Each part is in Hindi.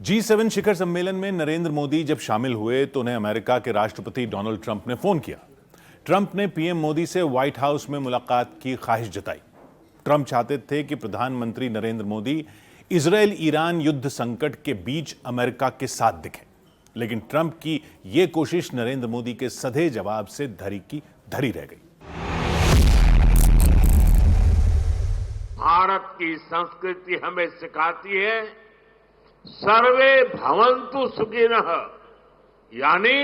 G7 शिखर सम्मेलन में नरेंद्र मोदी जब शामिल हुए तो उन्हें अमेरिका के राष्ट्रपति डोनाल्ड ट्रंप ने फोन किया। ट्रंप ने पीएम मोदी से व्हाइट हाउस में मुलाकात की ख्वाहिश जताई। ट्रंप चाहते थे कि प्रधानमंत्री नरेंद्र मोदी इजरायल ईरान युद्ध संकट के बीच अमेरिका के साथ दिखें, लेकिन ट्रंप की यह कोशिश नरेंद्र मोदी के सधे जवाब से धरी की धरी रह गई। भारत की संस्कृति हमें सिखाती है सर्वे भवन्तु सुखिनः, यानी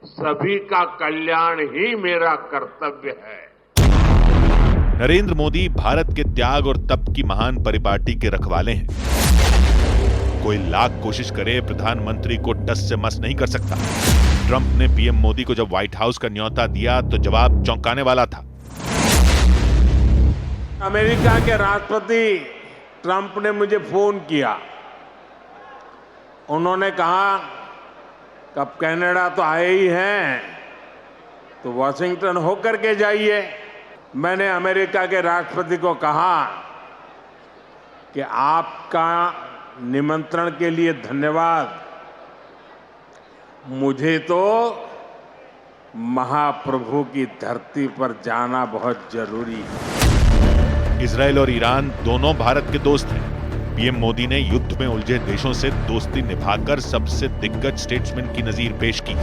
सभी का कल्याण ही मेरा कर्तव्य है। नरेंद्र मोदी भारत के त्याग और तप की महान परिपाटी के रखवाले हैं। कोई लाख कोशिश करे प्रधानमंत्री को टस से मस नहीं कर सकता। ट्रंप ने पीएम मोदी को जब व्हाइट हाउस का न्योता दिया तो जवाब चौंकाने वाला था। अमेरिका के राष्ट्रपति ट्रंप ने मुझे फोन किया। उन्होंने कहा कि अब कनाडा तो आए ही हैं तो वॉशिंगटन होकर के जाइए। मैंने अमेरिका के राष्ट्रपति को कहा कि आपका निमंत्रण के लिए धन्यवाद, मुझे तो महाप्रभु की धरती पर जाना बहुत जरूरी है। इजरायल और ईरान दोनों भारत के दोस्त हैं। पीएम मोदी ने युद्ध में उलझे देशों से दोस्ती निभाकर सबसे दिग्गज स्टेट्समैन की नजीर पेश की।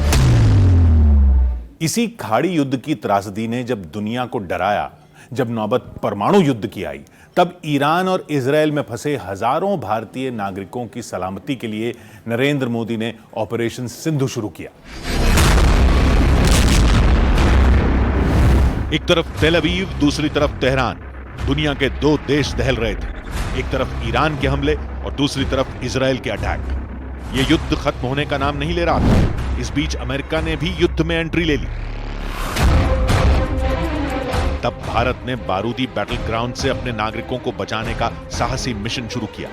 इसी खाड़ी युद्ध की त्रासदी ने जब दुनिया को डराया, जब नौबत परमाणु युद्ध की आई, तब ईरान और इजरायल में फंसे हजारों भारतीय नागरिकों की सलामती के लिए नरेंद्र मोदी ने ऑपरेशन सिंधु शुरू किया। एक तरफ तेल अवीव, दूसरी तरफ तेहरान, दुनिया के दो देश दहल रहे थे। एक तरफ ईरान के हमले और दूसरी तरफ इजरायल के अटैक। यह युद्ध खत्म होने का नाम नहीं ले रहा था। इस बीच अमेरिका ने भी युद्ध में एंट्री ले ली। तब भारत ने बारूदी बैटल ग्राउंड से अपने नागरिकों को बचाने का साहसी मिशन शुरू किया।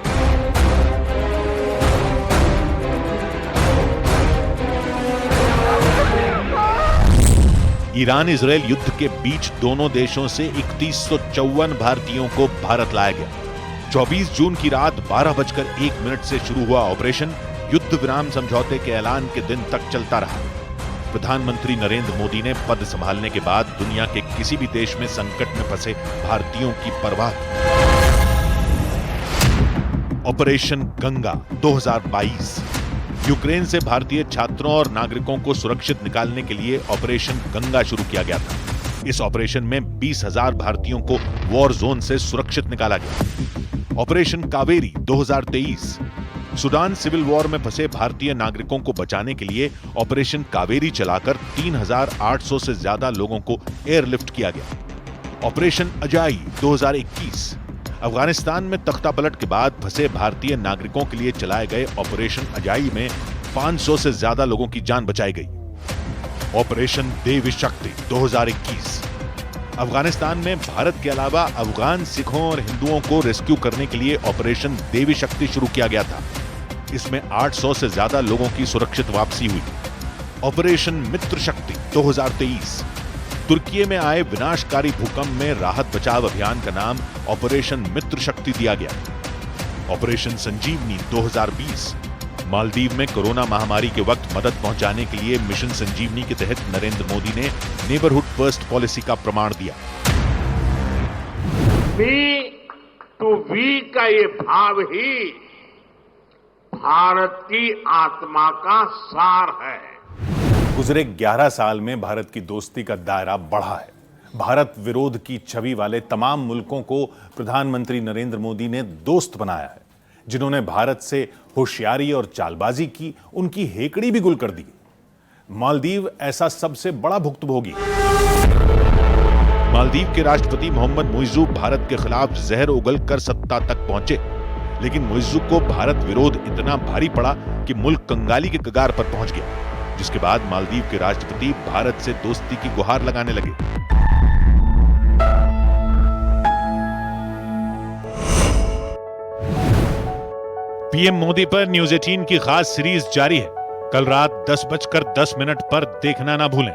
ईरान इजरायल युद्ध के बीच दोनों देशों से 3154 भारतीयों को भारत लाया गया। 24 जून की रात 12:01 से शुरू हुआ ऑपरेशन युद्ध विराम समझौते के ऐलान के दिन तक चलता रहा। प्रधानमंत्री नरेंद्र मोदी ने पद संभालने के बाद दुनिया के किसी भी देश में संकट में फंसे भारतीयों की परवाह की। ऑपरेशन गंगा 2022 यूक्रेन से भारतीय छात्रों और नागरिकों को सुरक्षित निकालने के लिए ऑपरेशन गंगा शुरू किया गया था। इस ऑपरेशन में 20,000 भारतीयों को वॉर जोन से सुरक्षित निकाला गया। Operation Kaveri 2023 Sudan civil war में फंसे भारतीय नागरिकों को बचाने के लिए ऑपरेशन कावेरी चलाकर 3,800 से ज्यादा लोगों को एयरलिफ्ट किया गया। ऑपरेशन अजाई 2021 अफगानिस्तान में तख्तापलट के बाद फंसे भारतीय नागरिकों के लिए चलाए गए ऑपरेशन अजाई में 500 से ज्यादा लोगों की जान बचाई गई। ऑपरेशन देवी शक्ति 2021 अफगानिस्तान में भारत के अलावा अफगान सिखों और हिंदुओं को रेस्क्यू करने के लिए ऑपरेशन देवी शक्ति शुरू किया गया था। इसमें 800 से ज्यादा लोगों की सुरक्षित वापसी हुई। ऑपरेशन मित्र शक्ति 2023 तुर्की में आए विनाशकारी भूकंप में राहत बचाव अभियान का नाम ऑपरेशन मित्र शक्ति दिया गया। ऑपरेशन संजीवनी 2020 मालदीव में कोरोना महामारी के वक्त मदद पहुंचाने के लिए मिशन संजीवनी के तहत नरेंद्र मोदी ने नेबरहुड फर्स्ट पॉलिसी का प्रमाण दिया। मी टू वी का ये भाव ही भारत की आत्मा का सार है। गुजरे 11 साल में भारत की दोस्ती का दायरा बढ़ा है। भारत विरोध की छवि वाले तमाम मुल्कों को प्रधानमंत्री नरेंद्र मोदी ने दोस्त बनाया है। जिन्होंने भारत से होशियारी और चालबाजी की, उनकी हेकड़ी भी गुल कर दी। मालदीव ऐसा सबसे बड़ा भुक्तभोगी। मालदीव के राष्ट्रपति मोहम्मद मुइज़्ज़ू भारत के खिलाफ जहर उगलकर सत्ता तक पहुंचे, लेकिन मुइज़्ज़ू को भारत विरोध इतना भारी पड़ा कि मुल्क कंगाली के कगार पर पहुंच गया, जिसके बाद मालदीव के राष्ट्रपति भारत से दोस्ती की गुहार लगाने लगे। पीएम मोदी पर न्यूज़ 18 की खास सीरीज जारी है। कल रात 10:10 पर देखना ना भूलें।